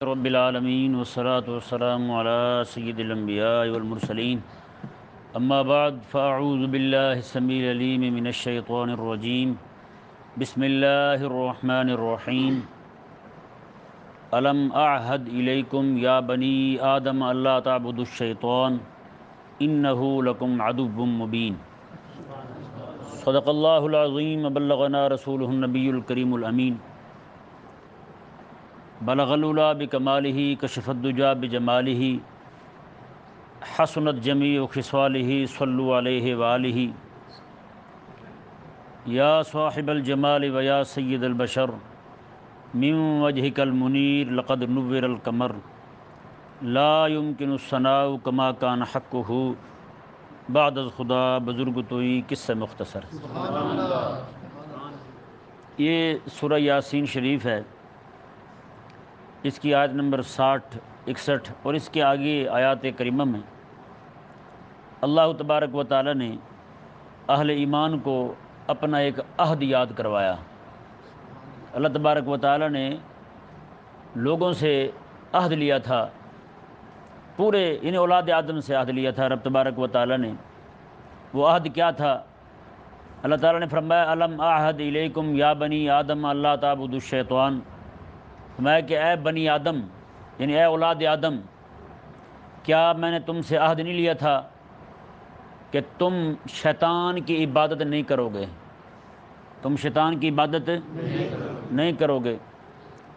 رب العالمین والصلاة والسلام علی سید الانبیاء والمرسلین اما بعد فاعوذ باللہ السمیع العلیم من الشیطان الرجیم بسم اللہ الرحمن الرحیم الم اعہد الیکم یا بنی آدم اللہ تعبدوا الشیطان انہ لکم عدو مبین صدق اللہ العظیم وبلغنا رسولہ النبی الکریم الامین بلغ العلا بکمالہ کشف الدجا بجمالہ حسنت جمیع خصالہ صلوا علیہ وآلہ یا صاحب الجمال و یا سید البشر من وجہک المنیر لقد نور القمر لا يمکن الثناء کما کان حقہ بعد از خدا بزرگ توئی قصہ مختصر۔ یہ سورہ یاسین شریف ہے، اس کی آیت نمبر 60 61 اور اس کے آگے آیات کریمہ میں اللہ تبارک و تعالی نے اہل ایمان کو اپنا ایک عہد یاد کروایا۔ اللہ تبارک و تعالی نے لوگوں سے عہد لیا تھا، پورے ان اولاد آدم سے عہد لیا تھا رب تبارک و تعالی نے۔ وہ عہد کیا تھا؟ اللہ تعالی نے فرمایا الم اعہد الیکم یا بنی آدم اللہ تعبدوا الشیطان، فرمایا کہ اے بنی آدم یعنی اے اولاد آدم، کیا میں نے تم سے عہد نہیں لیا تھا کہ تم شیطان کی عبادت نہیں کرو گے، تم شیطان کی عبادت نہیں کرو گے۔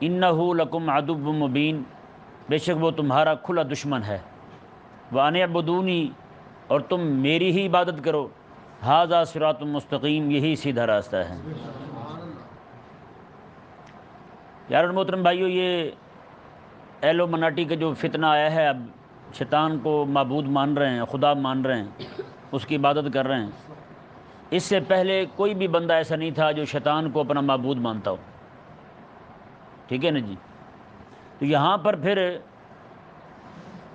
انہ لکم عدو مبین، بے شک وہ تمہارا کھلا دشمن ہے۔ وان اعبدونی، اور تم میری ہی عبادت کرو۔ ھذا صراط مستقیم، یہی سیدھا راستہ ہے۔ یار محترم بھائیو، یہ ایلو مناٹی کا جو فتنہ آیا ہے، اب شیطان کو معبود مان رہے ہیں، خدا مان رہے ہیں، اس کی عبادت کر رہے ہیں۔ اس سے پہلے کوئی بھی بندہ ایسا نہیں تھا جو شیطان کو اپنا معبود مانتا ہو، ٹھیک ہے نا جی۔ تو یہاں پر پھر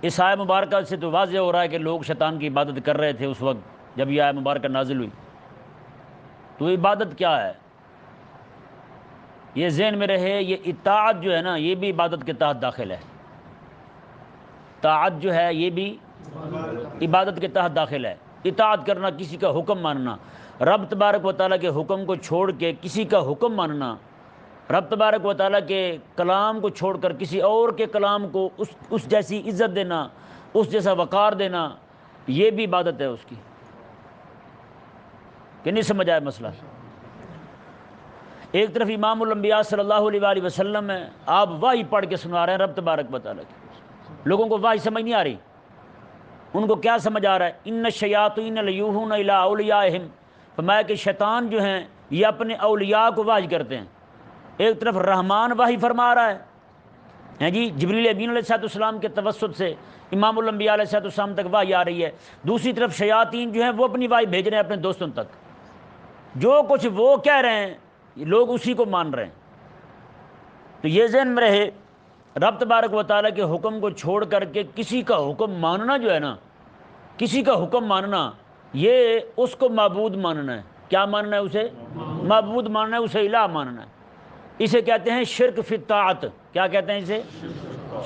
اس آیہ مبارکہ سے تو واضح ہو رہا ہے کہ لوگ شیطان کی عبادت کر رہے تھے اس وقت جب یہ آیہ مبارکہ نازل ہوئی۔ تو عبادت کیا ہے؟ یہ ذہن میں رہے، یہ اطاعت جو ہے نا، یہ بھی عبادت کے تحت داخل ہے۔ طاعت جو ہے یہ بھی عبادت کے تحت داخل ہے۔ اطاعت کرنا، کسی کا حکم ماننا، رب تبارک و تعالیٰ کے حکم کو چھوڑ کے کسی کا حکم ماننا، رب تبارک و تعالیٰ کے کلام کو چھوڑ کر کسی اور کے کلام کو اس جیسی عزت دینا، اس جیسا وقار دینا، یہ بھی عبادت ہے اس کی۔ کہ نہیں سمجھ آیا مسئلہ؟ ایک طرف امام الانبیاء صلی اللہ علیہ وآلہ وسلم ہے، آپ وحی پڑھ کے سنا رہے ہیں رب تبارک و تعالیٰ کی، لوگوں کو وحی سمجھ نہیں آ رہی۔ ان کو کیا سمجھ آ رہا ہے؟ ان الشیاطین لیوحون الی اولیاءہم، فرمایا کہ شیطان جو ہیں یہ اپنے اولیاء کو وحی کرتے ہیں۔ ایک طرف رحمان وحی فرما رہا ہے جی، جبریل امین علیہ السلام کے توسط سے امام الانبیاء علیہ السلام تک وحی آ رہی ہے۔ دوسری طرف شیاطین جو ہیں وہ اپنی وحی بھیج رہے ہیں اپنے دوستوں تک، جو کچھ وہ کہہ رہے ہیں لوگ اسی کو مان رہے ہیں۔ تو یہ ذہن میں رہے، رب تبارک و تعالیٰ کے حکم کو چھوڑ کر کے کسی کا حکم ماننا جو ہے نا، کسی کا حکم ماننا، یہ اس کو معبود ماننا ہے۔ کیا ماننا ہے؟ اسے معبود ماننا ہے، اسے الہ ماننا ہے۔ اسے کہتے ہیں شرک فی الطاعت۔ کیا کہتے ہیں اسے؟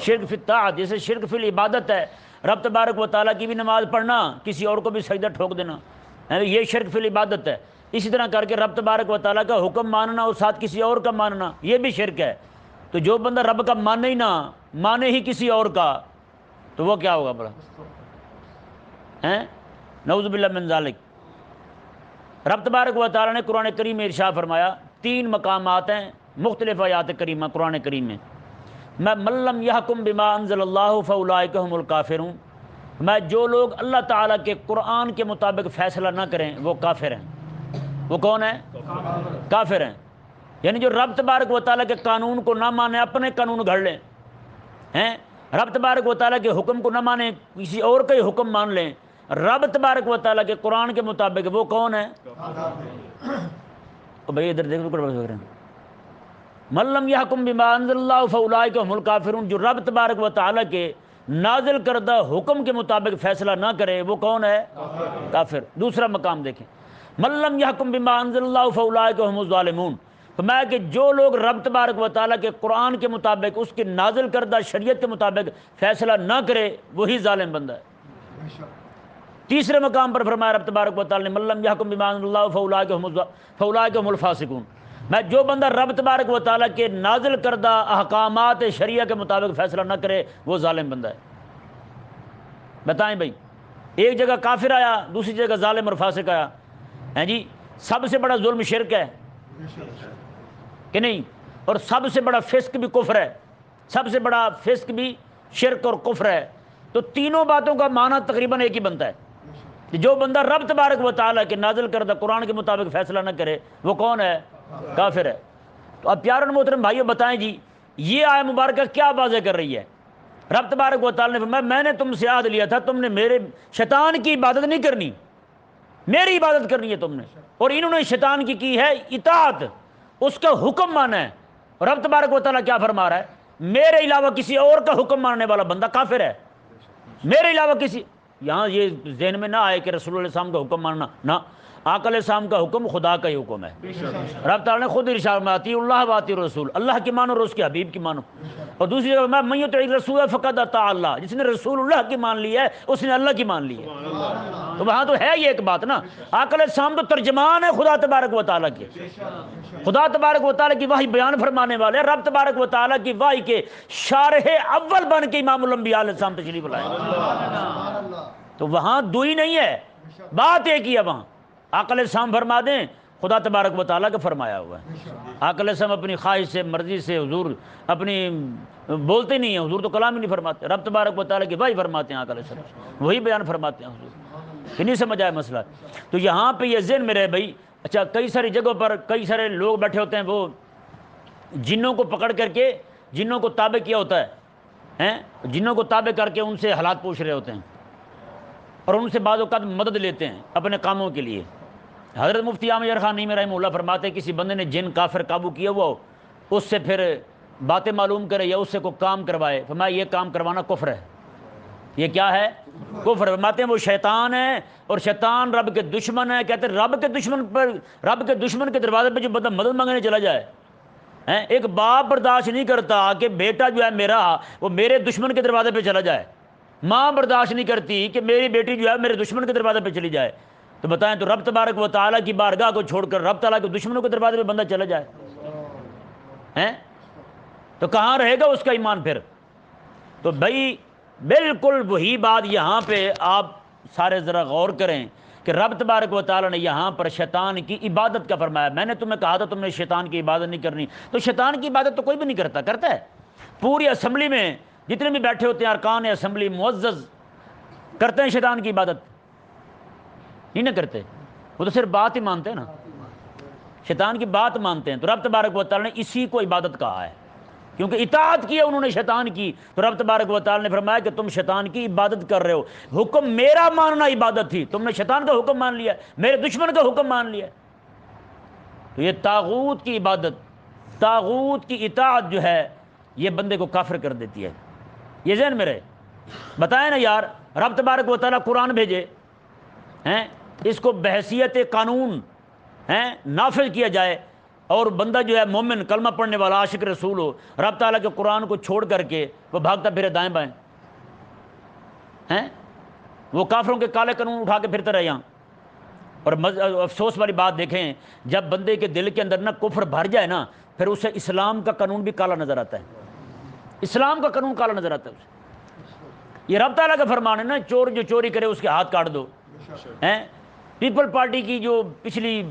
شرک فی الطاعت۔ جیسے شرک فی العبادت ہے، رب تبارک و تعالیٰ کی بھی نماز پڑھنا، کسی اور کو بھی سجدہ ٹھوک دینا، یہ شرک فی العبادت ہے۔ اسی طرح کر کے رب تبارک و تعالیٰ کا حکم ماننا اور ساتھ کسی اور کا ماننا، یہ بھی شرک ہے۔ تو جو بندہ رب کا مانے ہی نہ، مانے ہی کسی اور کا، تو وہ کیا ہوگا بڑا؟ نعوذ باللہ من ذالک۔ رب تبارک و تعالیٰ نے قرآن کریم میں ارشاد فرمایا، 3 مقامات ہیں مختلف آیات کریمہ قرآن کریم میں، من لم یحکم بما انزل اللہ فاولئک هم الکافرون، میں جو لوگ اللہ تعالیٰ کے قرآن کے مطابق فیصلہ نہ کریں وہ کافر ہیں۔ وہ کون ہیں؟ کافر ہیں۔ یعنی جو رب تبارک و تعالیٰ کے قانون کو نہ مانے، اپنے قانون گھڑ لیں، رب تبارک و تعالیٰ کے حکم کو نہ مانے، کسی اور کا ہی حکم مان لیں رب تبارک و تعالیٰ کے قرآن کے مطابق، وہ کون ہے؟ بھائی ادھر دیکھو، من لم یحکم بما انزل اللہ فاولئک هم الکافرون، جو رب تبارک و تعالیٰ کے نازل کردہ حکم کے مطابق فیصلہ نہ کرے وہ کون ہے؟ کافر۔ دوسرا مقام دیکھیں، من لم یحکم بما انزل اللہ فاولئک هم الظالمون، فرمایا کہ جو لوگ رب تبارک و تعالیٰ کے قرآن کے مطابق اس کے نازل کردہ شریعت کے مطابق فیصلہ نہ کرے وہی ظالم بندہ ہے۔ تیسرے مقام پر فرمایا رب تبارک و تعالیٰ نے من لم یحکم بما انزل اللہ فاولئک هم الفاسقون، میں جو بندہ رب تبارک و تعالیٰ کے نازل کردہ احکامات شریعہ کے مطابق فیصلہ نہ کرے وہ ظالم بندہ ہے۔ بتائیں بھائی، ایک جگہ کافر آیا، دوسری جگہ ظالم اور فاسق آیا، ہیں جی؟ سب سے بڑا ظلم شرک ہے کہ نہیں؟ اور سب سے بڑا فسق بھی کفر ہے، سب سے بڑا فسق بھی شرک اور کفر ہے۔ تو تینوں باتوں کا معنی تقریباً ایک ہی بنتا ہے کہ جو بندہ رب تبارک و تعالیٰ کے نازل کردہ قرآن کے مطابق فیصلہ نہ کرے وہ کون ہے؟ کافر ہے۔ تو اب پیارے محترم بھائیو بتائیں جی، یہ آیہ مبارکہ کیا واضح کر رہی ہے؟ رب تبارک و تعالیٰ نے فرمایا میں نے تم سے عہد لیا تھا، تم نے میرے شیطان کی عبادت نہیں کرنی، میری عبادت کرنی ہے تم نے، اور انہوں نے شیطان کی ہے اطاعت، اس کا حکم مانا ہے۔ رب تبارک و تعالیٰ کیا فرما رہا ہے؟ میرے علاوہ کسی اور کا حکم ماننے والا بندہ کافر ہے۔ میرے علاوہ کسی، یہاں یہ ذہن میں نہ آئے کہ رسول اللہ علیہ السلام کا حکم ماننا، نہ، آقا علیہ السلام کا حکم خدا کا ہی حکم ہے۔ رب تعالیٰ نے خود ارشاد فرمایا اطیعوا اللہ واطیعوا الرسول، اللہ کی مانو اور اس کے حبیب کی مانو۔ اور دوسری جگہ میں من یطع الرسول فقد اطاع اللہ، جس نے رسول اللہ کی مان لی ہے اس نے اللہ کی مان لی ہے۔ تو وہاں تو ہے یہ ایک بات نا، آقا علیہ السلام تو ترجمان ہے خدا تبارک و تعالیٰ کے، خدا تبارک و تعالیٰ کی وحی بیان فرمانے والے، رب تبارک و تعالیٰ کی وحی کے شارح اول بن کے امام الانبیاء علیہ السلام تشریف لائے۔ تو وہاں دوئی نہیں ہے، بات ایک ہی ہے۔ وہاں آقا علیہ السلام فرما دیں خدا تبارک و تعالیٰ کا فرمایا ہوا ہے۔ آقا علیہ السلام اپنی خواہش سے مرضی سے حضور اپنی بولتے نہیں ہیں، حضور تو کلام ہی نہیں فرماتے، رب تبارک و تعالیٰ کی وحی فرماتے ہیں، آقا علیہ السلام وہی بیان فرماتے ہیں حضور۔ کہ نہیں سمجھ آیا مسئلہ؟ تو یہاں پہ یہ ذہن میں رہے بھائی، اچھا کئی ساری جگہوں پر کئی سارے لوگ بیٹھے ہوتے ہیں، وہ جنوں کو پکڑ کر کے جنوں کو تابع کیا ہوتا ہے، جنوں کو تابع کر کے ان سے حالات پوچھ رہے ہوتے ہیں اور ان سے بعض اوقات مدد لیتے ہیں اپنے کاموں کے لیے۔ حضرت مفتی عامر خان نیمی رحمہ اللہ فرماتے ہیں کسی بندے نے جن کافر قابو کیا ہوا ہو، اس سے پھر باتیں معلوم کرے یا اس سے کوئی کام کروائے، فرمایا یہ کام کروانا کفر ہے۔ یہ کیا ہے؟ کفر۔ فرماتے ہیں وہ شیطان ہے، اور شیطان رب کے دشمن ہے۔ کہتے ہیں رب کے دشمن کے دروازے پہ جو بندہ مدد مانگنے چلا جائے، ایک باپ برداشت نہیں کرتا کہ بیٹا جو ہے میرا وہ میرے دشمن کے دروازے پہ چلا جائے، ماں برداشت نہیں کرتی کہ میری بیٹی جو ہے میرے دشمن کے دروازے پہ چلی جائے۔ تو بتائیں تو رب تبارک و تعالیٰ کی بارگاہ کو چھوڑ کر رب تعالیٰ کے دشمنوں کے دروازے پہ بندہ چلا جائے تو کہاں رہے گا اس کا ایمان پھر؟ تو بھائی بالکل وہی بات یہاں پہ آپ سارے ذرا غور کریں کہ رب تبارک و تعالیٰ نے یہاں پر شیطان کی عبادت کا فرمایا۔ میں نے تمہیں کہا تھا تم نے شیطان کی عبادت نہیں کرنی، تو شیطان کی عبادت تو کوئی بھی نہیں کرتا ہے؟ پوری اسمبلی میں جتنے بھی بیٹھے ہوتے ہیں ارکان اسمبلی معزز کرتے ہیں شیطان کی عبادت؟ نہیں نہ کرتے، وہ تو صرف بات ہی مانتے ہیں نا، شیطان کی بات مانتے ہیں۔ تو رب تبارک و تعالیٰ نے اسی کو عبادت کہا ہے، کیونکہ اطاعت کی ہے انہوں نے شیطان کی۔ تو رب تبارک و تعالیٰ نے فرمایا کہ تم شیطان کی عبادت کر رہے ہو، حکم میرا ماننا عبادت تھی، تم نے شیطان کا حکم مان لیا، میرے دشمن کا حکم مان لیا۔ تو یہ طاغوت کی عبادت، طاغوت کی اطاعت جو ہے یہ بندے کو کافر کر دیتی ہے۔ یہ ذہن میں رہے۔ بتائیں نا یار، رب تبارک و تعالیٰ قرآن بھیجے اس کو بحیثیت قانون نافذ کیا جائے، اور بندہ جو ہے مومن کلمہ پڑھنے والا عاشق رسول ہو، رب تعالیٰ کے قرآن کو چھوڑ کر کے وہ بھاگتا پھرے دائیں بائیں، وہ کافروں کے کالے قانون اٹھا کے پھرتا رہے یہاں۔ اور افسوس والی بات دیکھیں، جب بندے کے دل کے اندر نا کفر بھر جائے نا، پھر اسے اسلام کا قانون بھی کالا نظر آتا ہے، اسلام کا قانون کالا نظر آتا ہے اسے۔ یہ رب تعالیٰ کا فرمان ہے نا، چور جو چوری کرے اس کے ہاتھ کاٹ دو۔ پیپل پارٹی کی جو پچھلی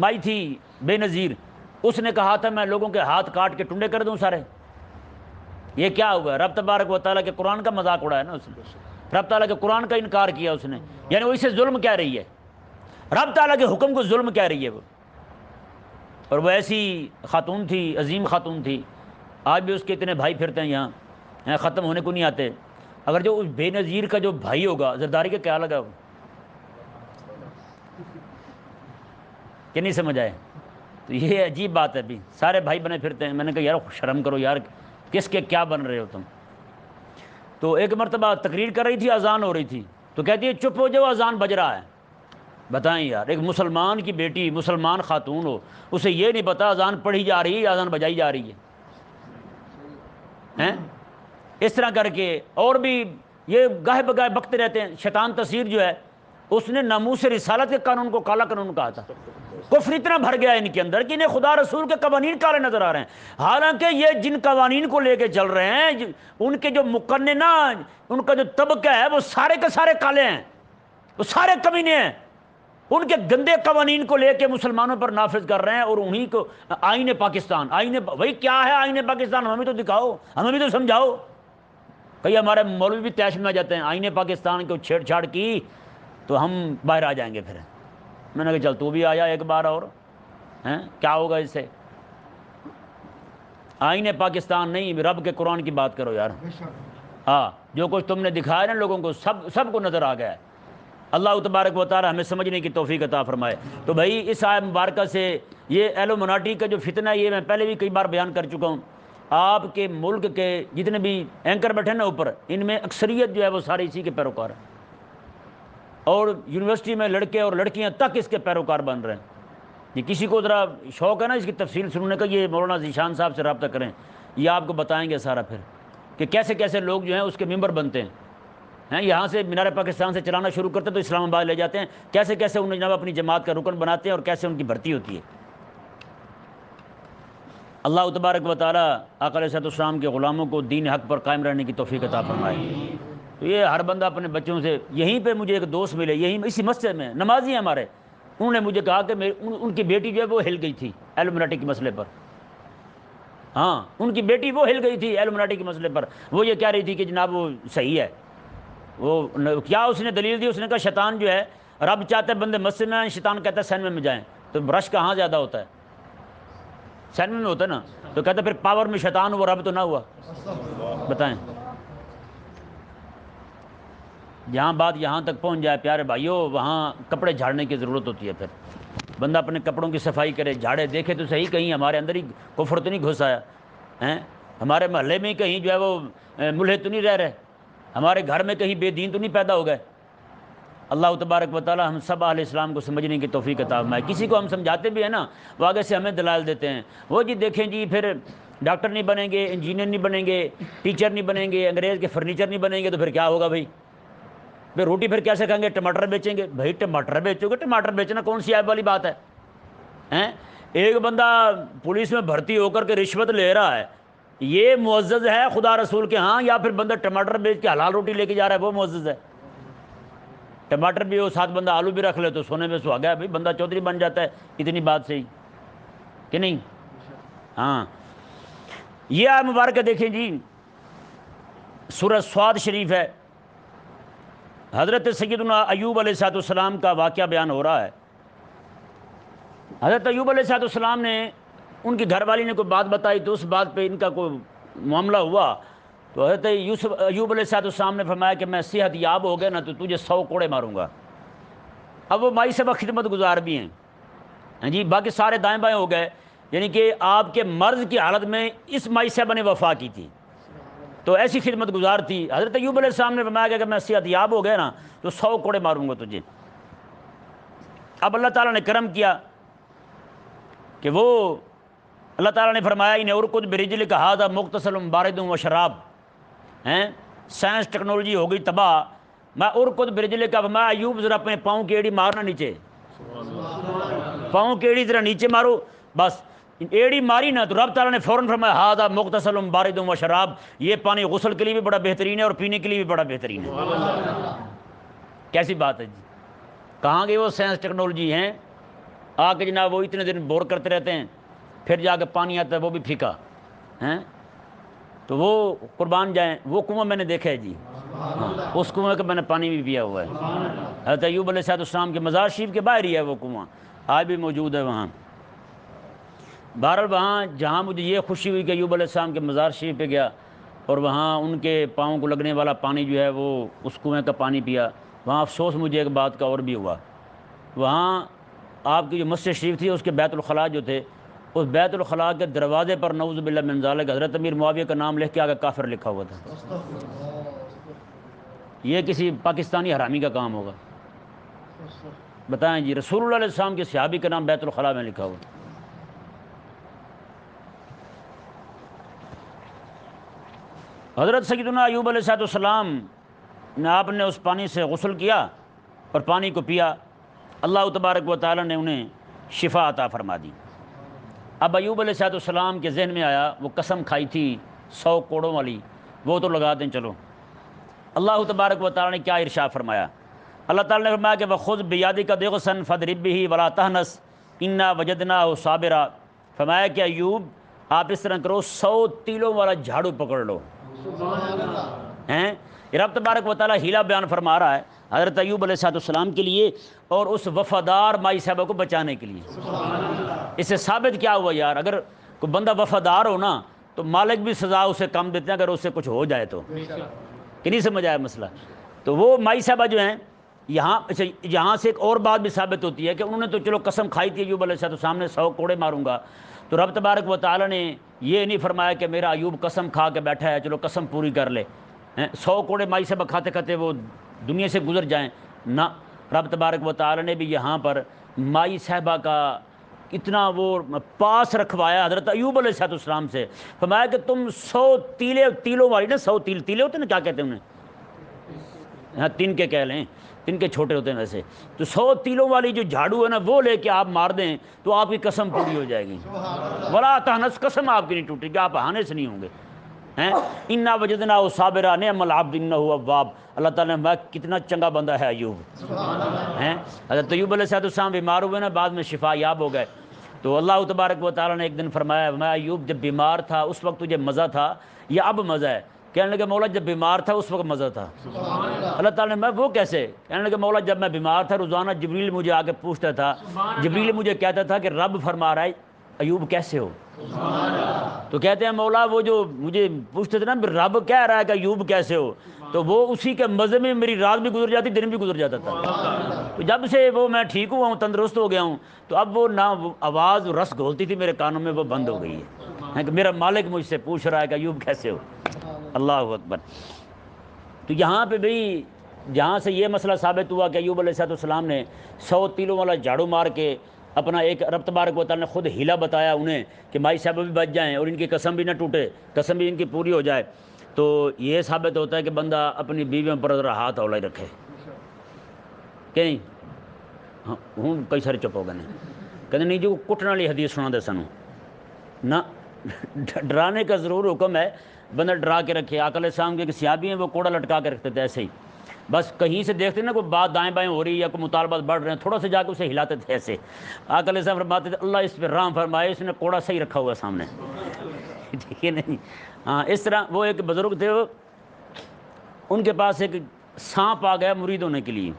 مائی تھی بے نظیر، اس نے کہا تھا میں لوگوں کے ہاتھ کاٹ کے ٹنڈے کر دوں سارے۔ یہ کیا ہوا؟ رب تبارک و تعالیٰ کے قرآن کا مذاق اڑایا نا اس نے، رب تعالیٰ کے قرآن کا انکار کیا اس نے، یعنی وہ اسے ظلم کہہ رہی ہے، رب تعالیٰ کے حکم کو ظلم کہہ رہی ہے وہ۔ اور وہ ایسی خاتون تھی، عظیم خاتون تھی، آج بھی اس کے اتنے بھائی پھرتے ہیں یہاں، ختم ہونے کو نہیں آتے۔ اگر جو اس بے نظیر کا جو بھائی ہوگا زرداری کا کیا لگا وہ، کہ نہیں سمجھ آئے؟ تو یہ عجیب بات ہے، بھی سارے بھائی بنے پھرتے ہیں۔ میں نے کہا یار شرم کرو یار، کس کے کیا بن رہے ہو تم؟ تو ایک مرتبہ تقریر کر رہی تھی، اذان ہو رہی تھی، تو کہتی ہے چپ ہو جاؤ اذان بج رہا ہے۔ بتائیں یار، ایک مسلمان کی بیٹی مسلمان خاتون ہو، اسے یہ نہیں پتا اذان پڑھی جا رہی ہے یا اذان بجائی جا رہی ہے ہیں؟ اس طرح کر کے اور بھی یہ گاہے بگاہے بکتے رہتے ہیں۔ شیطان تصویر جو ہے اس نے ناموس رسالت کے قانون کو کالا قانون کہا تھا۔ کفر اتنا بھر گیا ان کے اندر کہ انہیں خدا رسول کے قوانین کالے نظر آ رہے ہیں، حالانکہ یہ جن قوانین کو لے کے چل رہے ہیں ان کے جو مقننہ، ان کا جو طبقہ ہے وہ سارے کے سارے کالے ہیں، وہ سارے کمینے ہیں، ان کے گندے قوانین کو لے کے مسلمانوں پر نافذ کر رہے ہیں، اور انہی کو آئین پاکستان، وہی کیا ہے آئین پاکستان؟ ہمیں تو دکھاؤ، ہمیں بھی تو سمجھاؤ۔ کئی ہمارے مولوی بھی تیش میں آ جاتے ہیں، آئین پاکستان کو چھیڑ چھاڑ کی تو ہم باہر آ جائیں گے۔ پھر میں نے کہا چل تو بھی آیا ایک بار اور، ہیں کیا ہوگا اس سے؟ آئین پاکستان نہیں، رب کے قرآن کی بات کرو یار۔ ہاں، جو کچھ تم نے دکھایا نا لوگوں کو، سب کو نظر آ گیا ہے۔ اللہ تبارک و تعالی ہمیں سمجھنے کی توفیق عطا فرمائے۔ تو بھائی اس آیت مبارکہ سے یہ ایلومناٹی کا جو فتنہ ہے، یہ میں پہلے بھی کئی بار بیان کر چکا ہوں۔ آپ کے ملک کے جتنے بھی اینکر بیٹھے نا اوپر، ان میں اکثریت جو ہے وہ سارے اسی کے پیروکار ہیں، اور یونیورسٹی میں لڑکے اور لڑکیاں تک اس کے پیروکار بن رہے ہیں۔ یہ کسی کو ذرا شوق ہے نا اس کی تفصیل سننے کا، یہ مولانا ذیشان صاحب سے رابطہ کریں، یہ آپ کو بتائیں گے سارا پھر کہ کیسے کیسے لوگ جو ہیں اس کے ممبر بنتے ہیں۔ یہاں سے مینار پاکستان سے چلانا شروع کرتے تو اسلام آباد لے جاتے ہیں، کیسے کیسے انہیں جناب اپنی جماعت کا رکن بناتے ہیں اور کیسے ان کی بھرتی ہوتی ہے۔ اللہ تبارک و تعالی آقا علیہ السلام کے غلاموں کو دین حق پر قائم رہنے کی توفیق عطا فرمائے۔ تو یہ ہر بندہ اپنے بچوں سے، یہیں پہ مجھے ایک دوست ملے، یہیں اسی مسجد میں، نمازی ہیں ہمارے، انہوں نے مجھے کہا کہ ان کی بیٹی جو ہے وہ ہل گئی تھی ایلومناٹی کے مسئلے پر۔ ہاں، ان کی بیٹی وہ ہل گئی تھی ایلومناٹی کے مسئلے پر، وہ یہ کہہ رہی تھی کہ جناب وہ صحیح ہے۔ وہ کیا اس نے دلیل دی؟ اس نے کہا شیطان جو ہے، رب چاہتا ہے بندے مسجد میں آئیں، شیطان کہتا ہے سینما میں جائیں، تو رش کہاں زیادہ ہوتا ہے؟ سینما میں ہوتا ہے نا، تو کہتا ہے پھر پاور میں شیطان ہوا، رب تو نہ ہوا؟ بتائیں، جہاں بات یہاں تک پہنچ جائے پیارے بھائیوں، وہاں کپڑے جھاڑنے کی ضرورت ہوتی ہے۔ پھر بندہ اپنے کپڑوں کی صفائی کرے، جھاڑے، دیکھے تو صحیح کہیں ہمارے اندر ہی کفر تو نہیں گھس آیا ہیں، ہمارے محلے میں کہیں جو ہے وہ ملحد تو نہیں رہ رہے، ہمارے گھر میں کہیں بے دین تو نہیں پیدا ہو گئے۔ اللہ تبارک و تعالی ہم سب اہل اسلام کو سمجھنے کی توفیق عطا فرمائے۔ کسی کو ہم سمجھاتے بھی ہیں نا، وہ آگے سے ہمیں دلائل دیتے ہیں، وہ جی دیکھیں جی پھر ڈاکٹر نہیں بنیں گے، انجینئر نہیں بنیں گے، ٹیچر نہیں بنیں گے، انگریز کے فرنیچر نہیں بنیں گے، تو پھر کیا ہوگا بھائی؟ پھر روٹی پھر کیسے کھائیں گے؟ ٹماٹر بیچیں گے؟ بھائی ٹماٹر بیچو گے، ٹماٹر بیچنا کون سی عیب والی بات ہے؟ ایک بندہ پولیس میں بھرتی ہو کر کے رشوت لے رہا ہے، یہ معزز ہے خدا رسول کے ہاں، یا پھر بندہ ٹماٹر بیچ کے حلال روٹی لے کے جا رہا ہے وہ معزز ہے؟ ٹماٹر بھی ہو، ساتھ بندہ آلو بھی رکھ لے تو سونے میں سہاگا ہے، بھائی بندہ چودھری بن جاتا ہے، اتنی بات صحیح کہ نہیں؟ ہاں، یہ آیت مبارکہ دیکھیں جی، سورہ صاد شریف ہے، حضرت سیدنا ایوب علیہ السلام کا واقعہ بیان ہو رہا ہے۔ حضرت ایوب علیہ السلام نے، ان کی گھر والی نے کوئی بات بتائی، تو اس بات پہ ان کا کوئی معاملہ ہوا، تو حضرت ایوب علیہ السلام نے فرمایا کہ میں صحت یاب ہو گیا نا تو تجھے 100 کوڑے ماروں گا۔ اب وہ مائی صاحب خدمت گزار بھی ہیں جی، باقی سارے دائیں بائیں ہو گئے، یعنی کہ آپ کے مرض کی حالت میں اس مائی صاحبہ نے وفا کی تھی، تو ایسی خدمت گزار تھی۔ حضرت ایوب علیہ السلام نے فرمایا کہ میں صحت یاب ہو گیا نا تو 100 کوڑے ماروں گا تجھے۔ اب اللہ تعالیٰ نے کرم کیا کہ وہ اللہ تعالیٰ نے فرمایا انہیں ارکض برجلک ھذا مغتسل بارد و شراب، سائنس ٹیکنالوجی ہو گئی تباہ، میں ارکض برجلک، فرمایا ایوب ذرا اپنے پاؤں کی ایڑی مارنا نیچے، پاؤں کی ایڑی ذرا نیچے مارو، بس ایڑی ماری نا تو رب تعالیٰ نے فوراً فرمایا ھذا مغتسل بارد و شراب، یہ پانی غسل کے لیے بھی بڑا بہترین ہے اور پینے کے لیے بھی بڑا بہترین ہے۔ کیسی بات ہے جی؟ کہاں گئی وہ سائنس ٹیکنالوجی ہیں؟ آ کے جناب وہ اتنے دن بور کرتے رہتے ہیں، پھر جا کے پانی آتا ہے وہ بھی پھیکا ہیں، تو وہ قربان جائیں، وہ کنواں میں نے دیکھا ہے جی، اس کنویں کا میں نے پانی بھی پیا ہوا ہے۔ حضرت ایوب علیہ السلام کے مزار شریف کے باہر ہی ہے وہ کنواں، آج بھی موجود ہے وہاں۔ بہرحال وہاں جہاں مجھے یہ خوشی ہوئی کہ ایوب علیہ السلام کے مزار شریف پہ گیا اور وہاں ان کے پاؤں کو لگنے والا پانی جو ہے وہ اس کنویں کا پانی پیا، وہاں افسوس مجھے ایک بات کا اور بھی ہوا، وہاں آپ کی جو مسجد شریف تھی اس کے بیت الخلاء جو تھے، اس بیت الخلاء کے دروازے پر نعوذ باللہ من ذالک حضرت امیر معاویہ کا نام لکھ کے آگے کافر لکھا ہوا تھا۔ یہ کسی پاکستانی حرامی کا کام ہوگا، بتائیں جی، رسول اللہ علیہ السلام کے صحابی کا نام بیت الخلاء میں لکھا ہوا۔ حضرت سیدنا ایوب علیہ السلام نے، آپ نے اس پانی سے غسل کیا اور پانی کو پیا، اللہ تبارک و تعالی نے انہیں شفا عطا فرما دی۔ اب ایوب علیہ السلام کے ذہن میں آیا، وہ قسم کھائی تھی 100 کوڑوں والی، وہ تو لگا دیں چلو۔ اللہ تبارک و تعالی نے کیا ارشاد فرمایا؟ اللہ تعالی نے فرمایا کہ وَخُذْ بِيَدِكَ ضِغْثًا فَاضْرِب بِهِ وَلَا تَحْنَثْ إِنَّا وَجَدْنَاهُ صَابِرًا۔ فرمایا کہ ایوب آپ اس طرح کرو، 100 تیلوں والا جھاڑو پکڑ لو۔ ہیں یہ رب تبارک و تعالی ہیلا بیان فرما رہا ہے حضرت ایوب علیہ السلام کے لیے اور اس وفادار مائی صاحبہ کو بچانے کے لیے۔ اس سے ثابت کیا ہوا یار، اگر کوئی بندہ وفادار ہو نا تو مالک بھی سزا اسے کم دیتے ہیں اگر اس سے کچھ ہو جائے تو۔ کہ نہیں سمجھ آیا مسئلہ؟ تو وہ مائی صاحبہ جو ہیں یہاں سے ایک اور بات بھی ثابت ہوتی ہے کہ انہوں نے تو چلو قسم کھائی تھی ایوب علیہ السلام نے 100 کوڑے ماروں گا، تو رب تبارک و تعالی نے یہ نہیں فرمایا کہ میرا ایوب قسم کھا کے بیٹھا ہے چلو قسم پوری کر لے، 100 کوڑے مائی صاحبہ کھاتے کھاتے وہ دنیا سے گزر جائیں نہ۔ رب تبارک و تعالی نے بھی یہاں پر مائی صاحبہ کا اتنا وہ پاس رکھوایا حضرت ایوب علیہ السلام سے، فرمایا کہ تم 100 تیلوں والی نا، 100 تیلے ہوتے ہیں نا، کیا کہتے ہیں انہیں، ہاں تن کے کہہ لیں، تن کے چھوٹے ہوتے ہیں ویسے، تو 100 تیلوں والی جو جھاڑو ہے نا وہ لے کے آپ مار دیں تو آپ کی قسم پوری ہو جائے گی۔ ولا تحنث، قسم آپ کی نہیں ٹوٹے گی، آپ ہانے سے نہیں ہوں گے۔ انا وجدناہ صابرا نعم العبد انہ اواب۔ اللہ تعالیٰ نے کتنا چنگا بندہ ہے ایوب۔ حضرت ایوب علیہ السلام بیمار ہوئے نا، بعد میں شفا یاب ہو گئے، تو اللہ تبارک و تعالیٰ نے ایک دن فرمایا ایوب جب بیمار تھا اس وقت تجھے مزہ تھا یا اب مزہ ہے؟ کہنے لگے مولا جب بیمار تھا اس وقت مزہ تھا۔ اللہ تعالیٰ نے وہ کیسے؟ کہنے لگے مولا جب میں بیمار تھا روزانہ جبریل مجھے آ کے پوچھتا تھا، جبریل مجھے کہتا تھا کہ رب فرما رہا ہے ایوب کیسے ہو؟ تو کہتے ہیں مولا وہ جو مجھے پوچھتے تھے نا رب کہہ رہا ہے کہ ایوب کیسے ہو، تو وہ اسی کے مزے میں میری رات بھی گزر جاتی، دن بھی گزر جاتا تھا۔ تو جب سے وہ میں ٹھیک ہوا ہوں، تندرست ہو گیا ہوں، تو اب وہ نہ آواز رس گھولتی تھی میرے کانوں میں، وہ بند ہو گئی ہے کہ میرا مالک مجھ سے پوچھ رہا ہے کہ ایوب کیسے ہو۔ اللہ اکبر۔ تو یہاں پہ بھی جہاں سے یہ مسئلہ ثابت ہوا کہ ایوب علیہ السلام نے 100 تیلوں والا جھاڑو مار کے اپنا ایک رب تبارک و تعالیٰ نے خود ہیلا بتایا انہیں کہ مائی صاحب بھی بچ جائیں اور ان کی قسم بھی نہ ٹوٹے، قسم بھی ان کی پوری ہو جائے، تو یہ ثابت ہوتا ہے کہ بندہ اپنی بیویوں پر ذرا ہاتھ اولا ہی رکھے کہ نہیں۔ ہاں ہوں کئی سارے چپ ہو گئے کہتے نہیں جو کٹنے والی حدیث سنا دے سنوں نہ، ڈرانے کا ضرور حکم ہے، بندہ ڈرا کے رکھے۔ آقا علیہ السلام کے صحابی ہیں وہ کوڑا لٹکا کے رکھتے تھے ایسے ہی، بس کہیں سے دیکھتے نا کوئی بات دائیں بائیں ہو رہی ہے یا کوئی مطالبات بڑھ رہے ہیں، تھوڑا سا جا کے اسے ہلاتے تھے ایسے۔ آقا علیہ السلام فرماتے تھے اللہ اس پہ رحم فرمائے، اس نے کوڑا صحیح رکھا ہوا سامنے، ٹھیک ہے نہیں۔ ہاں اس طرح وہ ایک بزرگ تھے، ان کے پاس ایک سانپ آ گیا مرید ہونے کے لیے،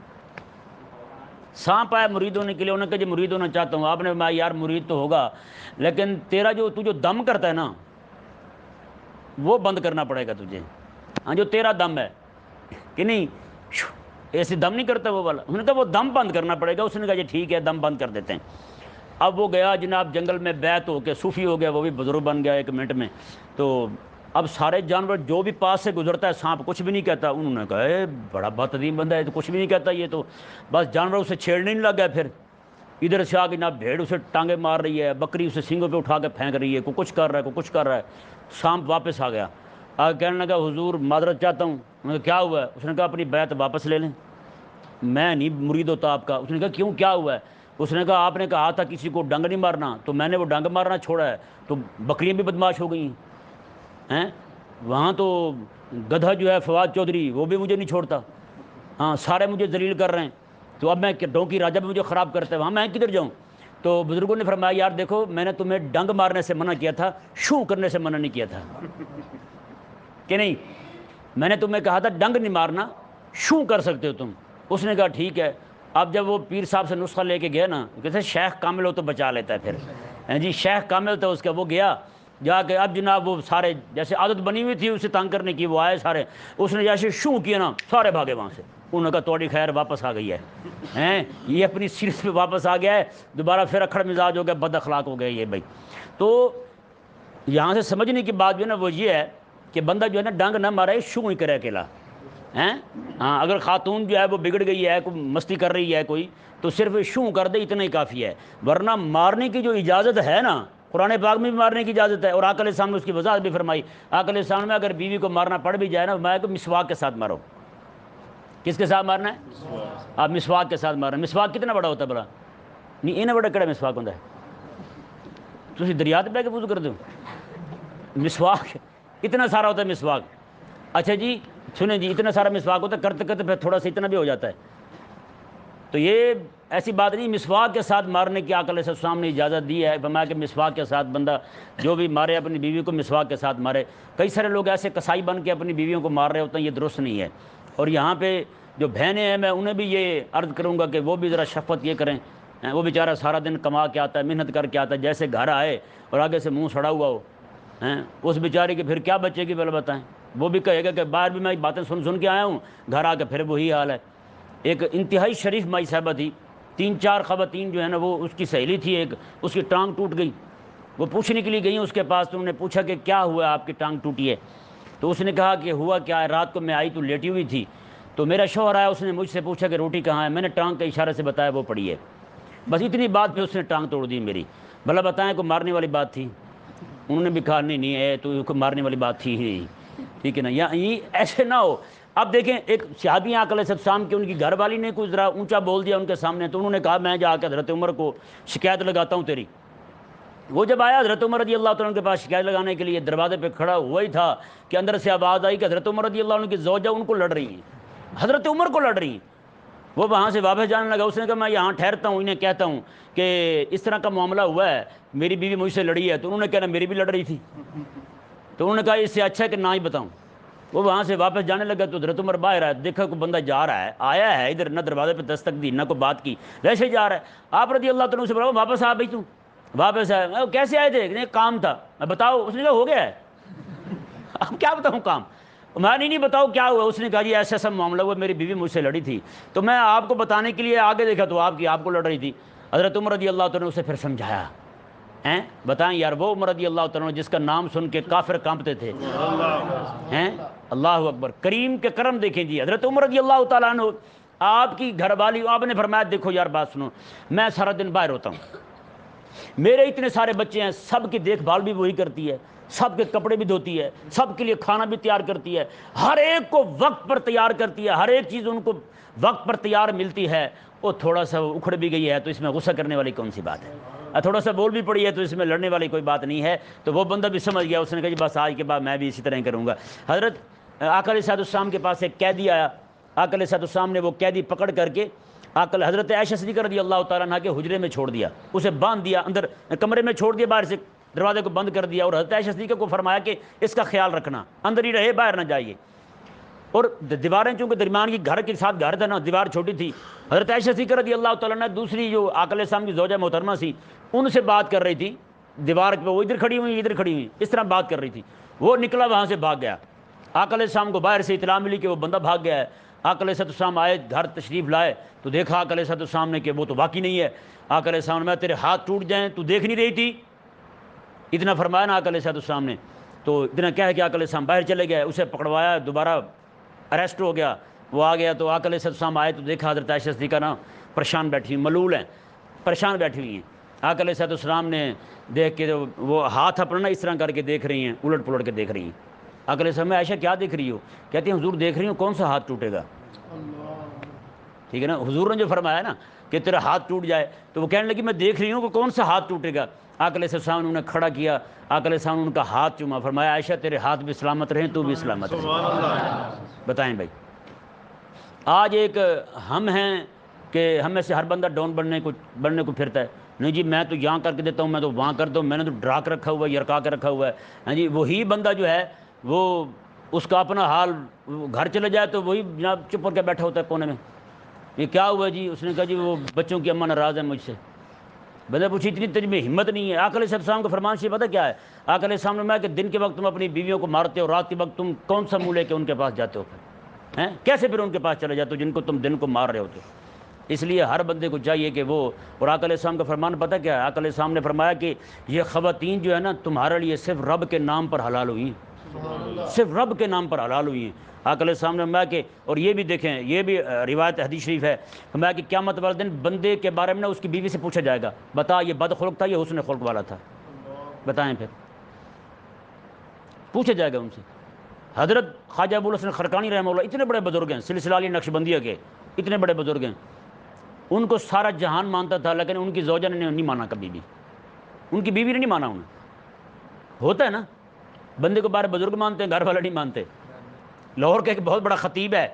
سانپ آیا مرید ہونے کے لیے، انہوں نے کہا جی مرید ہونا چاہتا ہوں۔ آپ نے فرمایا یار مرید تو ہوگا لیکن تیرا جو دم کرتا ہے نا وہ بند کرنا پڑے گا تجھے، ہاں جو تیرا دم ہے کہ نہیں ایسے دم نہیں کرتا وہ والا، انہوں نے کہا وہ دم بند کرنا پڑے گا۔ اس نے کہا جی ٹھیک ہے دم بند کر دیتے ہیں۔ اب وہ گیا جناب جنگل میں بیعت ہو کے صوفی ہو گیا، وہ بھی بزرگ بن گیا 1 منٹ میں۔ تو اب سارے جانور جو بھی پاس سے گزرتا ہے سانپ کچھ بھی نہیں کہتا، انہوں نے کہا اے بڑا بدترین بندہ ہے تو کچھ بھی نہیں کہتا یہ تو، بس جانور اسے چھیڑنے نہیں لگ گیا۔ پھر ادھر سے آ کے جناب بھیڑ اسے ٹانگیں مار رہی ہے، بکری اسے سینگوں پہ اٹھا کے پھینک رہی ہے، کوئی کچھ کر رہا ہے کوئی کچھ کر رہا ہے۔ سانپ واپس آ گیا، کہنے لگا حضور معذرت چاہتا ہوں۔ میں نے کہا کیا ہوا ہے؟ اس نے کہا اپنی بیعت واپس لے لیں، میں نہیں مرید ہوتا آپ کا۔ اس نے کہا کیوں کیا ہوا ہے؟ اس نے کہا آپ نے کہا تھا کسی کو ڈنگ نہیں مارنا، تو میں نے وہ ڈنگ مارنا چھوڑا ہے، تو بکریاں بھی بدماش ہو گئی ہیں، وہاں تو گدھا جو ہے فواد چودھری وہ بھی مجھے نہیں چھوڑتا، ہاں سارے مجھے ذلیل کر رہے ہیں، تو اب میں ڈونکی راجہ بھی مجھے خراب کرتا ہے، وہاں میں کدھر جاؤں؟ تو بزرگوں نے فرمایا یار دیکھو میں نے تمہیں ڈنگ مارنے سے منع کیا تھا، شو کرنے سے منع نہیں کیا تھا کہ نہیں، میں نے تمہیں کہا تھا ڈنگ نہیں مارنا، شو کر سکتے ہو تم۔ اس نے کہا ٹھیک ہے۔ اب جب وہ پیر صاحب سے نسخہ لے کے گیا نا، کہتے شیخ کامل ہو تو بچا لیتا ہے پھر، جی شیخ کامل تھا اس کا، وہ گیا جا کے اب جناب وہ سارے جیسے عادت بنی ہوئی تھی اسے تنگ کرنے کی، وہ آئے سارے، اس نے جیسے شو کیا نا سارے بھاگے وہاں سے۔ انہوں نے کہا توڑی خیر واپس آ گئی ہے، یہ اپنی سیرت پہ واپس آ گیا ہے، دوبارہ پھر اکھڑ مزاج ہو گیا، بد اخلاق ہو گیا یہ بھائی۔ تو یہاں سے سمجھنے کی بات جو ہے نا وہ یہ ہے کہ بندہ جو ہے نا ڈنگ نہ مارے، شو ہی کرے اکیلا، ہاں اگر خاتون جو ہے وہ بگڑ گئی ہے، کوئی مستی کر رہی ہے کوئی، تو صرف شوں کر دے اتنا ہی کافی ہے، ورنہ مارنے کی جو اجازت ہے نا، قرآن پاک میں بھی مارنے کی اجازت ہے، اور آقا علیہ السلام نے اس کی وضاحت بھی فرمائی۔ آقا علیہ السلام میں اگر بیوی کو مارنا پڑ بھی جائے نا، میں کہ مسواک کے ساتھ مارو۔ کس کے ساتھ مارنا ہے؟ آپ مسواک کے ساتھ مارنا۔ مسواک کتنا بڑا ہوتا ہے بڑا؟ نہیں اینا بڑا کڑا مسواک ہوتا ہے؟ تسی دریا تے بہ کے وضو کر دو؟ مسواک اتنا سارا ہوتا ہے مسواک۔ اچھا جی سنیں جی، اتنا سارا مسواک ہوتا ہے، کرتے کرتے پھر تھوڑا سا اتنا بھی ہو جاتا ہے، تو یہ ایسی بات نہیں۔ مسواک کے ساتھ مارنے کی آقا علیہ السلام نے اجازت دی ہے، فرمایا کہ مسواک کے ساتھ بندہ جو بھی مارے اپنی بیوی کو مسواک کے ساتھ مارے۔ کئی سارے لوگ ایسے کسائی بن کے اپنی بیویوں کو مار رہے ہوتے ہیں، یہ درست نہیں ہے۔ اور یہاں پہ جو بہنیں ہیں، میں انہیں بھی یہ عرض کروں گا کہ وہ بھی ذرا شفقت یہ کریں۔ وہ بیچارہ سارا دن کما کے آتا ہے، محنت کر کے آتا ہے، جیسے گھر آئے اور آگے سے منہ سڑا ہوا ہو، اس بیچارے کی پھر کیا بچے گی؟ بل بتائیں۔ وہ بھی کہے گا کہ باہر بھی میں باتیں سن کے آیا ہوں، گھر آ کے پھر وہی حال ہے۔ ایک انتہائی شریف مائی صاحبہ تھی، 3-4 خواتین جو ہے نا، وہ اس کی سہیلی تھی ایک، اس کی ٹانگ ٹوٹ گئی، وہ پوچھنے کے لیے گئی اس کے پاس، تو انہوں نے پوچھا کہ کیا ہوا آپ کی ٹانگ ٹوٹی ہے؟ تو اس نے کہا کہ ہوا کیا ہے، رات کو میں آئی تو لیٹی ہوئی تھی، تو میرا شوہر آیا، اس نے مجھ سے پوچھا کہ روٹی کہاں ہے، میں نے ٹانگ کے اشارے سے بتایا وہ پڑی ہے، بس اتنی بات پہ اس نے ٹانگ توڑ دی میری۔ بھلا بتائیں کوئی مارنے والی بات تھی؟ انہوں نے بھی کہا نہیں ہے تو کوئی مارنے والی بات تھی ہی، ٹھیک ہے نا؟ یا ایسے نہ ہو۔ اب دیکھیں ایک صحابی آقا علیہ السلام کی ان کی گھر والی نے کوئی ذرا اونچا بول دیا ان کے سامنے، تو انہوں نے کہا میں جا کے حضرت عمر کو شکایت لگاتا ہوں تیری۔ وہ جب آیا حضرت عمر رضی اللہ تعالیٰ عنہ کے پاس شکایت لگانے کے لیے، دروازے پہ کھڑا ہوا ہی تھا کہ اندر سے آواز آئی کہ حضرت عمر رضی اللہ عنہ کی زوجہ ان کو لڑ رہی ہیں، حضرت عمر کو لڑ رہی ہیں۔ وہ وہاں سے واپس جانے لگا، اس نے کہا میں یہاں ٹھہرتا ہوں، انہیں کہتا ہوں کہ اس طرح کا معاملہ ہوا ہے، میری بیوی مجھ سے لڑی ہے، تو انہوں نے کہا میری بھی لڑ رہی تھی، تو انہوں نے کہا اس سے اچھا ہے کہ نہ ہی بتاؤں۔ وہ وہاں سے واپس جانے لگا تو حضرت عمر باہر آیا، دیکھا کوئی بندہ جا رہا ہے، آیا ہے ادھر، نہ دروازے پہ دستک دی، نہ کوئی بات کی، ویسے ہی جا رہا ہے۔ آپ رضی اللہ تعالیٰ سے بولا واپس آ بھائی، تو واپس آیا، کیسے آئے تھے؟ نہیں کام تھا۔ بتاؤ، اس نے کہا ہو گیا ہے، اب کیا بتاؤں کام؟ میں نہیں بتاؤ کیا ہوا؟ اس نے کہا جی ایسا سب معاملہ ہوا، میری بیوی مجھ سے لڑی تھی، تو میں آپ کو بتانے کے لیے آگے دیکھا تو آپ کو لڑ رہی تھی۔ حضرت عمر رضی اللہ تعالیٰ نے اسے پھر سمجھایا۔ بتائیں یار، وہ عمر رضی اللہ تعالیٰ جس کا نام سن کے کافر کانپتے تھے، اللہ اکبر، کریم کے کرم دیکھیں جی۔ حضرت عمر رضی اللہ تعالیٰ عنہ آپ کی گھر والی، آپ نے فرمایا دیکھو یار بات سنو، میں سارا دن باہر ہوتا ہوں، میرے اتنے سارے بچے ہیں، سب کی دیکھ بھال بھی وہی کرتی ہے، سب کے کپڑے بھی دھوتی ہے، سب کے لیے کھانا بھی تیار کرتی ہے، ہر ایک کو وقت پر تیار کرتی ہے، ہر ایک چیز ان کو وقت پر تیار ملتی ہے۔ وہ تھوڑا سا اکھڑ بھی گئی ہے تو اس میں غصہ کرنے والی کون سی بات ہے؟ تھوڑا سا بول بھی پڑی ہے تو اس میں لڑنے والی کوئی بات نہیں ہے۔ تو وہ بندہ بھی سمجھ گیا، اس نے کہا جی بس آج کے بعد میں بھی اسی طرح کروں گا۔ حضرت آقا علیہ السلام کے پاس ایک قیدی آیا، آقا علیہ السلام نے وہ قیدی پکڑ کر کے حضرت عائشہ صدیقہ رضی اللہ تعالیٰ عنہ کے حجرے میں چھوڑ دیا، اسے باندھ دیا، اندر کمرے میں چھوڑ دیا، باہر سے دروازے کو بند کر دیا، اور حضرت عائشہ صدیقہ کو فرمایا کہ اس کا خیال رکھنا، اندر ہی رہے، باہر نہ جائیے۔ اور دیواریں چونکہ درمیان کی گھر کے ساتھ گھر تھا نا، دیوار چھوٹی تھی، حضرت عائشہ صدیقہ رضی اللہ تعالیٰ عنہ دوسری جو آقا علیہ السلام کی زوجہ محترمہ سی، ان سے بات کر رہی تھی، دیوار پہ وہ ادھر کھڑی ہوئی ادھر کھڑی ہوئی، اس طرح بات کر رہی تھی۔ وہ نکلا وہاں سے بھاگ گیا، آقا علیہ السلام کو باہر سے اطلاع ملی کہ وہ بندہ بھاگ گیا ہے۔ آقا علیہ السلام آئے، گھر تشریف لائے تو دیکھا آقا علیہ السلام نے کہ وہ تو واقعی نہیں ہے۔ آقا علیہ السلام نے میں تیرے ہاتھ ٹوٹ جائیں تو دیکھ نہیں رہی تھی، اتنا فرمایا نا آقا علیہ السلام نے، تو اتنا کہہ کہ آقا علیہ السلام باہر چلے گئے، اسے پکڑوایا، دوبارہ اریسٹ ہو گیا، وہ آ گیا تو آقا علیہ السلام آئے تو دیکھا حضرت عائشہ صدیقہ نا پریشان بیٹھی ہوئی، ملول ہیں، پریشان بیٹھی ہوئی ہیں۔ آقا علیہ السلام نے دیکھ کے وہ ہاتھ اپنا اس طرح کر کے دیکھ رہی ہیں، الٹ پلٹ کے دیکھ رہی ہیں۔ آقا علیہ السلام عائشہ کیا دیکھ رہی ہو؟ کہتی ہیں حضور دیکھ رہی ہوں کون سا ہاتھ ٹوٹے گا، ٹھیک ہے نا، حضور نے جو فرمایا نا کہ تیرا ہاتھ ٹوٹ جائے، تو وہ کہنے لگی میں دیکھ رہی ہوں کہ کون سا ہاتھ ٹوٹے گا۔ آقا علیہ السلام نے کھڑا کیا، آقا علیہ السلام نے ان کا ہاتھ چوما، فرمایا عائشہ تیرے ہاتھ بھی سلامت رہیں، تو بھی سلامت رہیں۔ بتائیں بھائی، آج ایک ہم ہیں کہ ہم میں سے ہر بندہ ڈون بننے کو پھرتا ہے، نہیں جی میں تو یہاں کر کے دیتا ہوں، میں تو وہاں کر دوں، میں نے تو ڈرا کے رکھا ہوا ہے، یرکا کے رکھا ہوا ہے، ہاں جی وہی بندہ جو ہے وہ اس کا اپنا حال، گھر چلے جائے تو وہی جناب چپ کر کے بیٹھا ہوتا ہے کونے میں، یہ کیا ہوا جی؟ اس نے کہا جی وہ بچوں کی اماں ناراض ہے مجھ سے۔ بندہ پوچھی اتنی تجھ میں ہمت نہیں ہے؟ آقا علیہ السلام کا فرمان سے پتہ کیا ہے؟ آقا علیہ السلام نے فرمایا کہ دن کے وقت تم اپنی بیویوں کو مارتے ہو، رات کے وقت تم کون سا منہ لے کے ان کے پاس جاتے ہو، پھر کیسے پھر ان کے پاس چلے جاتے ہو جن کو تم دن کو مار رہے ہوتے ہو؟ اس لیے ہر بندے کو چاہیے کہ وہ، اور آقا علیہ السلام کا فرمان پتہ کیا ہے؟ آقا علیہ السلام نے فرمایا کہ یہ خواتین جو ہے نا تمہارے لیے صرف رب کے نام پر حلال ہوئی ہیں، صرف رب کے نام پر حلال ہوئی ہیں۔ آقا علیہ السلام نے فرمایا کہ، اور یہ بھی دیکھیں، یہ بھی روایت حدیث شریف ہے، فرمایا کہ قیامت والے دن بندے کے بارے میں نا اس کی بیوی سے پوچھا جائے گا، بتا یہ بد خلق تھا یا حسن خلق والا تھا، بتائیں، پھر پوچھا جائے گا ان سے۔ حضرت خواجہ ابو الحسن خرقانی رحمہ اللہ اتنے بڑے بزرگ ہیں، سلسلہ علی نقشبندیہ کے اتنے بڑے بزرگ ہیں، ان کو سارا جہان مانتا تھا، لیکن ان کی زوجہ نے نہیں مانا کبھی بھی، ان کی بیوی نے نہیں مانا انہیں۔ ہوتا ہے نا، بندے کو بارے بزرگ مانتے ہیں، گھر والے نہیں مانتے۔ لاہور کا ایک بہت بڑا خطیب ہے،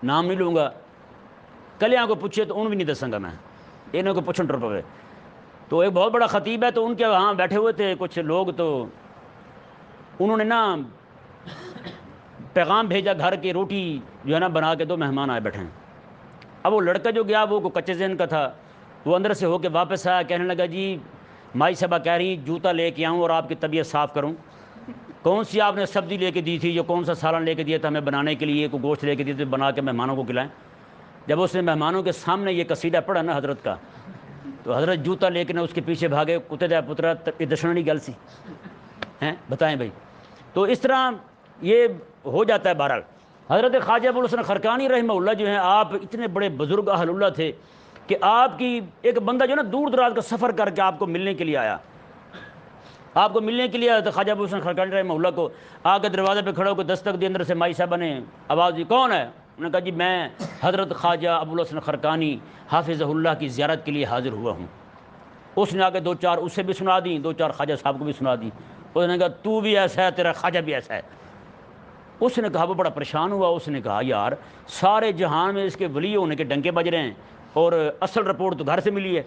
نام نہیں لوں گا، کلیاں کو پوچھے تو ان بھی نہیں دسوں گا میں، انہوں کو پوچھن ٹر پوے۔ تو ایک بہت بڑا خطیب ہے، تو ان کے وہاں بیٹھے ہوئے تھے کچھ لوگ، تو انہوں نے نا پیغام بھیجا گھر کی روٹی جو ہے نا بنا کے دو، مہمان آئے بیٹھے ہیں۔ اب وہ لڑکا جو گیا وہ کچے ذہن کا تھا، وہ اندر سے ہو کے واپس آیا، کہنے لگا جی مائی صاحبہ کہہ رہی جوتا لے کے آؤں اور آپ کی طبیعت صاف کروں، کون سی آپ نے سبزی لے کے دی تھی، جو کون سا سالن لے کے دیا تھا ہمیں بنانے کے لیے، کوئی گوشت لے کے دیے تھے بنا کے مہمانوں کو کھلائیں۔ جب اس نے مہمانوں کے سامنے یہ قصیدہ پڑھا نا حضرت کا، تو حضرت جوتا لے کے نا اس کے پیچھے بھاگے، کتے جائے پترا یہ دشنانی گل سی ہیں، بتائیں بھائی۔ تو اس طرح یہ ہو جاتا ہے۔ بہرحال حضرت خواجہ ابو الحسن خرقانی رحمہ اللہ جو ہیں، آپ اتنے بڑے بزرگ اہل اللہ تھے کہ آپ کی ایک بندہ جو ہے نا دور دراز کا سفر کر کے آپ کو ملنے کے لیے آیا، آپ کو ملنے کے لیے آیا، تو خواجہ ابو الحسن خرقانی رحمہ اللہ کو آ کے دروازے پہ کھڑا ہو کے دستک دی، اندر سے مائی صاحبہ نے آواز دی، کون ہے؟ انہوں نے کہا جی میں حضرت خواجہ ابو الحسن خرقانی حافظہ اللہ کی زیارت کے لیے حاضر ہوا ہوں۔ اس نے آ کے دو چار اسے بھی سنا دی، دو چار خواجہ صاحب کو بھی سنا دی۔ اس نے کہا تو بھی ایسا ہے، تیرا خواجہ بھی ایسا ہے۔ اس نے کہا، وہ بڑا پریشان ہوا، اس نے کہا یار سارے جہان میں اس کے ولی ہونے کے ڈنکے بج رہے ہیں اور اصل رپورٹ تو گھر سے ملی ہے،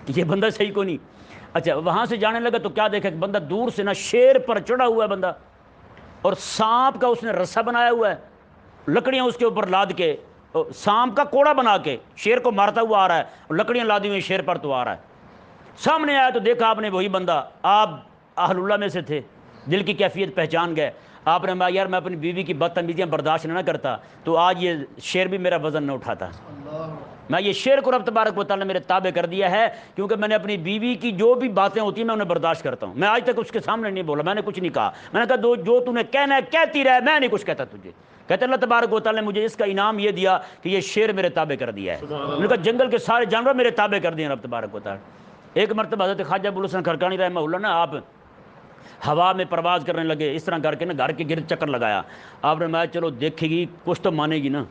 یہ بندہ صحیح کو نہیں۔ اچھا وہاں سے جانے لگا تو کیا دیکھا کہ بندہ دور سے نا شیر پر چڑھا ہوا ہے بندہ، اور سانپ کا اس نے رسا بنایا ہوا ہے، لکڑیاں اس کے اوپر لاد کے، سانپ کا کوڑا بنا کے شیر کو مارتا ہوا آ رہا ہے، اور لکڑیاں لادی ہوئی شیر پر تو آ رہا ہے۔ سامنے آیا تو دیکھا آپ نے وہی بندہ، آپ اہل اللہ میں سے تھے، دل کی کیفیت پہچان گئے۔ آپ نے کہا یار میں اپنی بیوی کی بدتمیزیاں برداشت نہ کرتا تو آج یہ شیر بھی میرا وزن نہ اٹھاتا، میں یہ شیر کو رب تبارک و تعالیٰ نے میرے تابع کر دیا ہے، کیونکہ میں نے اپنی بیوی کی جو بھی باتیں ہوتی ہیں میں انہیں برداشت کرتا ہوں۔ میں آج تک اس کے سامنے نہیں بولا، میں نے کچھ نہیں کہا، میں نے کہا جو تو نے کہنا ہے کہتی رہے، میں نہیں کچھ کہتا تجھے۔ کہتے اللہ تبارک و تعالیٰ نے مجھے اس کا انعام یہ دیا کہ یہ شیر میرے تابع کر دیا ہے۔ میں نے کہا جنگل کے سارے جانور میرے تابع کر دیے رب تبارک و تعالیٰ۔ ایک مرتبہ حضرت خواجہ ابو الحسن خرقانی رحمہ اللہ نا آپ ہوا میں پرواز کرنے لگے، اس طرح کر کے نا گھر کے گرد چکر لگایا۔ آپ نے میں چلو دیکھے گی کچھ تو مانے گی نا،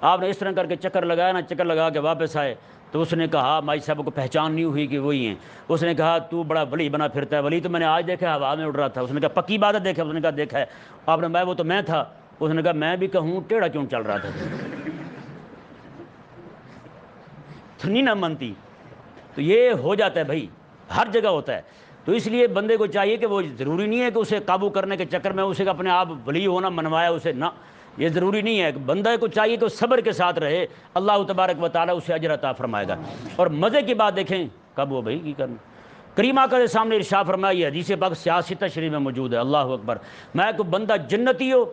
آپ نے اس طرح کر کے چکر لگایا نا، چکر لگا کے واپس آئے تو اس نے کہا مائی صاحب کو پہچان نہیں ہوئی کہ وہی ہیں۔ اس نے کہا تو بڑا ولی بنا پھرتا ہے، ولی تو میں نے آج دیکھا ہوا میں اڑ رہا تھا۔ اس نے کہا پکی بات ہے دیکھا؟ اس نے کہا دیکھا ہے۔ آپ نے وہ تو میں تھا۔ اس نے کہا میں بھی کہوں ٹیڑھا کیوں چل رہا تھا تو نہیں نہ منتی۔ تو یہ ہو جاتا ہے بھائی، ہر جگہ ہوتا ہے۔ تو اس لیے بندے کو چاہیے کہ وہ ضروری نہیں ہے کہ اسے قابو کرنے کے چکر میں اسے اپنے آپ ولی ہونا منوایا اسے، نہ یہ ضروری نہیں ہے۔ بندے کو چاہیے کہ وہ صبر کے ساتھ رہے، اللہ تبارک و تعالیٰ اسے اجر عطا فرمائے گا۔ اور مزے کی بات دیکھیں کب وہ بھائی کی کرنا، کریم آقا کے سامنے ارشاد فرمایا، یہ حدیث پاک سیاستہ شریف میں موجود ہے، اللہ اکبر، میں کو بندہ جنتی ہو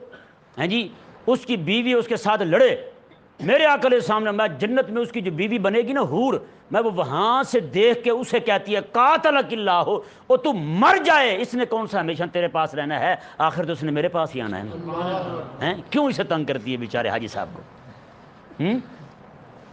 ہیں جی، اس کی بیوی اس کے ساتھ لڑے، میرے آقا کے سامنے میں جنت میں اس کی جو بیوی بنے گی نا حور، میں وہ وہاں سے دیکھ کے اسے کہتی ہے قاتلک اللہ ہو، اور تو مر جائے، اس نے کون سا ہمیشہ تیرے پاس رہنا ہے، آخر تو اس نے میرے پاس ہی آنا ہے۔ کیوں اسے تنگ کرتی ہے بیچارے حاجی صاحب کو؟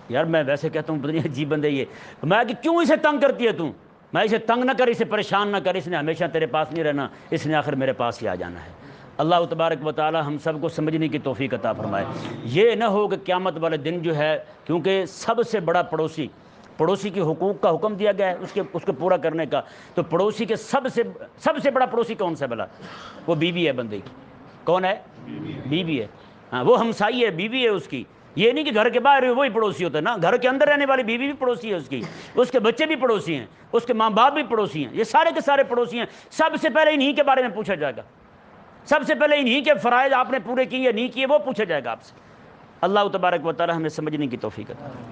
یار میں ویسے کہتا ہوں پتہ نہیں عجیب بندے یہ، میں کہ کیوں اسے تنگ کرتی ہے تو؟ میں اسے تنگ نہ کر، اسے پریشان نہ کر، اس نے ہمیشہ تیرے پاس نہیں رہنا، اس نے آخر میرے پاس ہی آ جانا ہے۔ اللہ تبارک و تعالی ہم سب کو سمجھنے کی توفیق عطا فرمائے۔ یہ نہ ہو کہ قیامت والے دن جو ہے، کیونکہ سب سے بڑا پڑوسی کے حقوق کا حکم دیا گیا ہے اس کو پورا کرنے کا، تو پڑوسی کے سب سے بڑا پڑوسی کون سا بلا؟ وہ بیوی ہے بندے کی۔ کون ہے؟ بیوی ہے، ہاں وہ ہمسائی ہے، بیوی ہے اس کی۔ یہ نہیں کہ گھر کے باہر وہی پڑوسی ہوتا ہے نا، گھر کے اندر رہنے والی بیوی بھی پڑوسی ہے اس کے بچے بھی پڑوسی ہیں، اس کے ماں باپ بھی پڑوسی ہیں، یہ سارے کے سارے پڑوسی ہیں۔ سب سے پہلے انہی کے بارے میں پوچھا جائے گا، سب سے پہلے انہی کے فرائض آپ نے پورے کیے یا نہیں کیے وہ پوچھا جائے گا آپ سے۔ اللہ تبارک و تعالی ہمیں سمجھنے کی توفیق عطا فرمائے۔